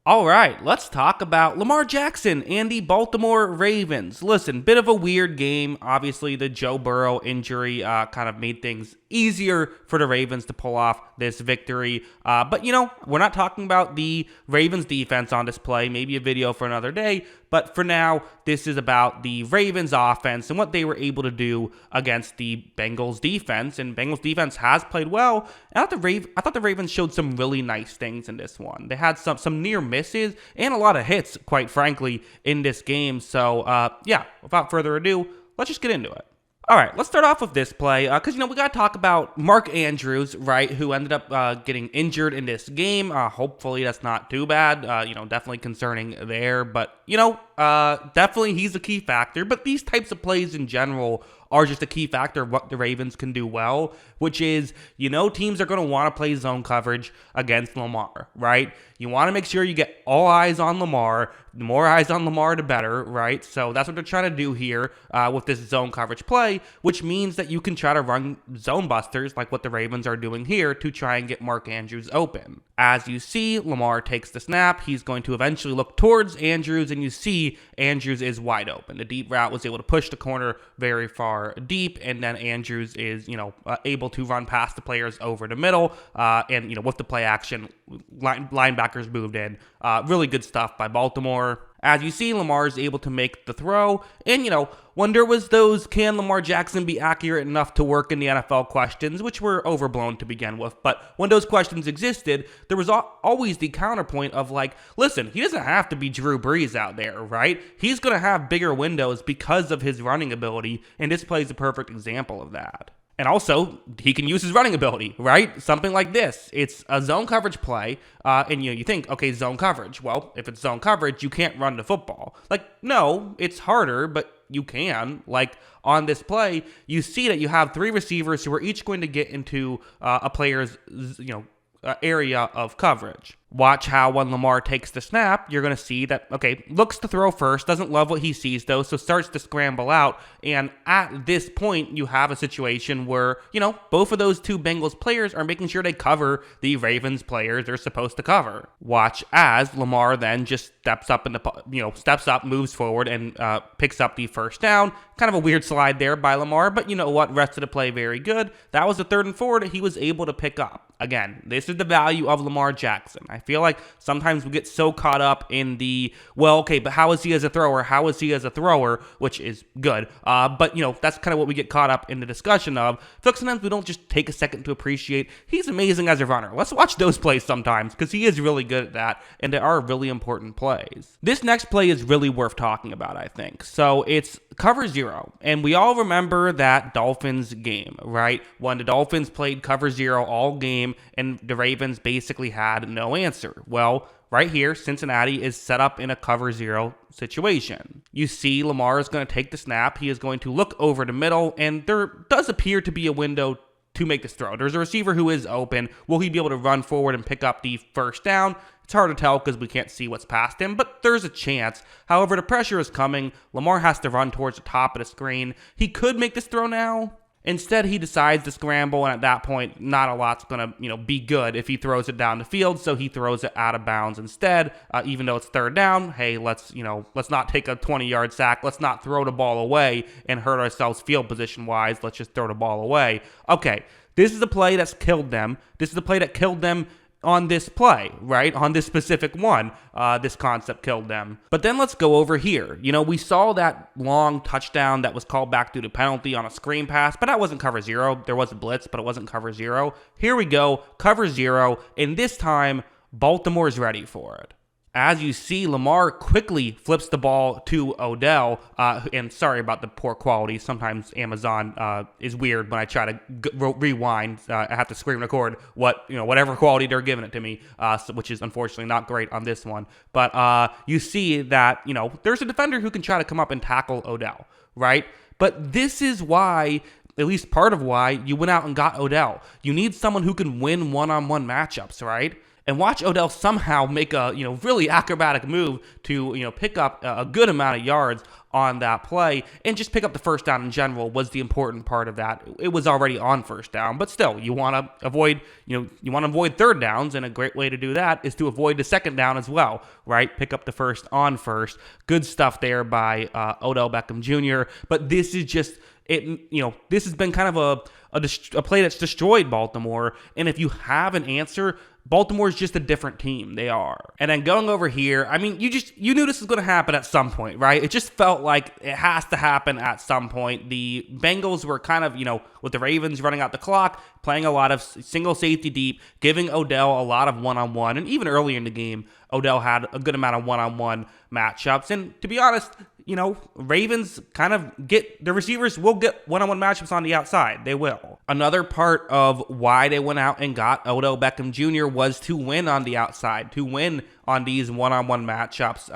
All right, let's talk about Lamar Jackson and the Baltimore Ravens. Listen, bit of a weird game. Obviously, the Joe Burrow injury kind of made things easier for the Ravens to pull off this victory. But, we're not talking about the Ravens defense on display, maybe a video for another day. But for now, this is about the Ravens offense and what they were able to do against the Bengals defense. And Bengals defense has played well. And I thought the Ravens showed some really nice things in this one. They had some near misses and a lot of hits, quite frankly, in this game. So, without further ado, let's just get into it. All right, let's start off with this play because, we got to talk about Mark Andrews, right, who ended up getting injured in this game. Hopefully that's not too bad, definitely concerning there. But, definitely he's a key factor. But these types of plays in general are just a key factor of what the Ravens can do well, which is, teams are going to want to play zone coverage against Lamar, right? You want to make sure you get all eyes on Lamar. The more eyes on Lamar, the better, right? So that's what they're trying to do here with this zone coverage play, which means that you can try to run zone busters like what the Ravens are doing here to try and get Mark Andrews open. As you see, Lamar takes the snap. He's going to eventually look towards Andrews, and you see Andrews is wide open. The deep route was able to push the corner very far deep, and then Andrews is, able to run past the players over the middle, and with the play action, linebackers moved in. Really good stuff by Baltimore. As you see, Lamar is able to make the throw, and, when there was those can Lamar Jackson be accurate enough to work in the NFL questions, which were overblown to begin with, but when those questions existed, there was always the counterpoint of listen, he doesn't have to be Drew Brees out there, right? He's going to have bigger windows because of his running ability, and this play is a perfect example of that. And also, he can use his running ability, right? Something like this. It's a zone coverage play, and you think, okay, zone coverage. Well, if it's zone coverage, you can't run the football. No, it's harder, but you can. On this play, you see that you have three receivers who are each going to get into a player's, area of coverage. Watch how when Lamar takes the snap, you're going to see that, okay, looks to throw first, doesn't love what he sees though, so starts to scramble out. And at this point, you have a situation where, both of those two Bengals players are making sure they cover the Ravens players they're supposed to cover. Watch as Lamar then just steps up, moves forward and picks up the first down. Kind of a weird slide there by Lamar, but you know what? Rest of the play very good. That was the 3rd and 4 that he was able to pick up. Again, this is the value of Lamar Jackson. I feel like sometimes we get so caught up in the, but how is he as a thrower? How is he as a thrower? Which is good. But, that's kind of what we get caught up in the discussion of. I feel like sometimes we don't just take a second to appreciate he's amazing as a runner. Let's watch those plays sometimes because he is really good at that, and they are really important plays. This next play is really worth talking about, I think. So it's cover 0, and we all remember that Dolphins game, right? When the Dolphins played cover 0 all game, and the Ravens basically had no answer. Well, right here, Cincinnati is set up in a cover 0 situation. You see Lamar is going to take the snap. He is going to look over the middle, and there does appear to be a window to make this throw. There's a receiver who is open. Will he be able to run forward and pick up the first down? It's hard to tell because we can't see what's past him, but there's a chance. However, the pressure is coming. Lamar has to run towards the top of the screen. He could make this throw now. Instead, he decides to scramble, and at that point, not a lot's going to, be good if he throws it down the field, so he throws it out of bounds instead, even though it's 3rd down. Hey, let's not take a 20-yard sack. Let's not throw the ball away and hurt ourselves field position-wise. Let's just throw the ball away. Okay, this is a play that's killed them. This is the play that killed them on this play, right? On this specific one, this concept killed them. But then let's go over here. We saw that long touchdown that was called back due to penalty on a screen pass, but that wasn't cover 0. There was a blitz, but it wasn't cover 0. Here we go, cover 0, and this time, Baltimore's ready for it. As you see, Lamar quickly flips the ball to Odell, and sorry about the poor quality. Sometimes Amazon is weird when I try to rewind. I have to screen record whatever quality they're giving it to me, which is unfortunately not great on this one. But you see that there's a defender who can try to come up and tackle Odell, right? But this is why, at least part of why, you went out and got Odell. You need someone who can win one-on-one matchups, right? and watch Odell somehow make a, really acrobatic move to, pick up a good amount of yards on that play, and just pick up the first down in general was the important part of that. It was already on first down, but still, you want to avoid, third downs, and a great way to do that is to avoid the second down as well, right? Pick up the first on first. Good stuff there by Odell Beckham Jr., but this is just, this has been kind of a play that's destroyed Baltimore, and if you have an answer, Baltimore's just a different team. They are. And then going over here, I mean, you knew this was going to happen at some point, right? It just felt like it has to happen at some point. The Bengals were kind of, with the Ravens running out the clock, playing a lot of single safety deep, giving Odell a lot of one-on-one. And even early in the game, Odell had a good amount of one-on-one matchups. And to be honest, Ravens kind of the receivers will get one-on-one matchups on the outside. They will. Another part of why they went out and got Odell Beckham Jr. was to win on the outside, to win on these one-on-one matchups.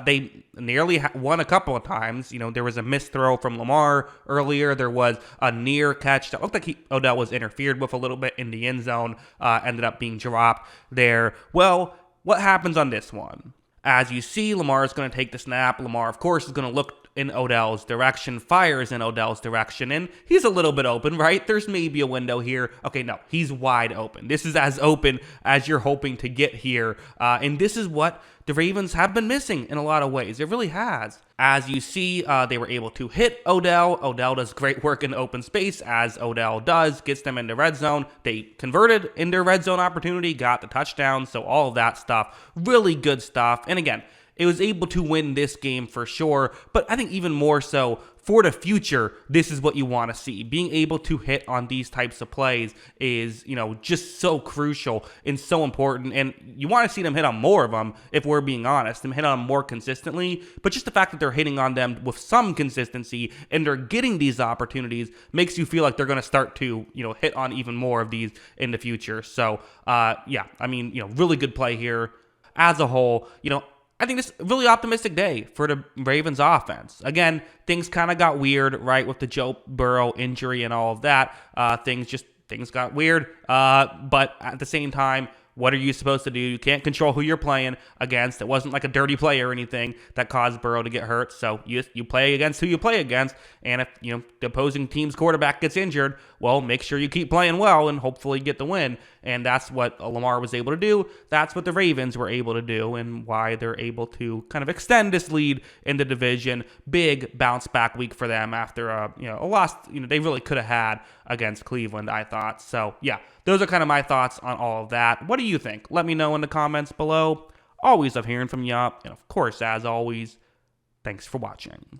They nearly won a couple of times. There was a missed throw from Lamar earlier. There was a near catch that looked like Odell was interfered with a little bit in the end zone, ended up being dropped there. Well, what happens on this one? As you see, Lamar is going to take the snap. Lamar, of course, is going to look in Odell's direction, fires in Odell's direction, and he's a little bit open, right? There's maybe a window here. Okay, no, he's wide open. This is as open as you're hoping to get here, and this is what the Ravens have been missing in a lot of ways. It really has. As you see, they were able to hit Odell. Odell does great work in open space, as Odell does, gets them into red zone. They converted in their red zone opportunity, got the touchdown, so all of that stuff, really good stuff. And again, it was able to win this game for sure, but I think even more so for the future, this is what you want to see. Being able to hit on these types of plays is, just so crucial and so important, and you want to see them hit on more of them, if we're being honest, them hit on them more consistently, but just the fact that they're hitting on them with some consistency and they're getting these opportunities makes you feel like they're going to start to, hit on even more of these in the future. So, really good play here. As a whole, I think this is a really optimistic day for the Ravens offense. Again, things kind of got weird, right, with the Joe Burrow injury and all of that. Things got weird. But at the same time, what are you supposed to do? You can't control who you're playing against. It wasn't like a dirty play or anything that caused Burrow to get hurt. So you play against who you play against. And if the opposing team's quarterback gets injured, well, make sure you keep playing well and hopefully get the win. And that's what Lamar was able to do. That's what the Ravens were able to do, and why they're able to kind of extend this lead in the division. Big bounce back week for them after a loss they really could have had against Cleveland, I thought. So yeah, those are kind of my thoughts on all of that. What do you think? Let me know in the comments below. Always love hearing from you. And of course, as always, thanks for watching.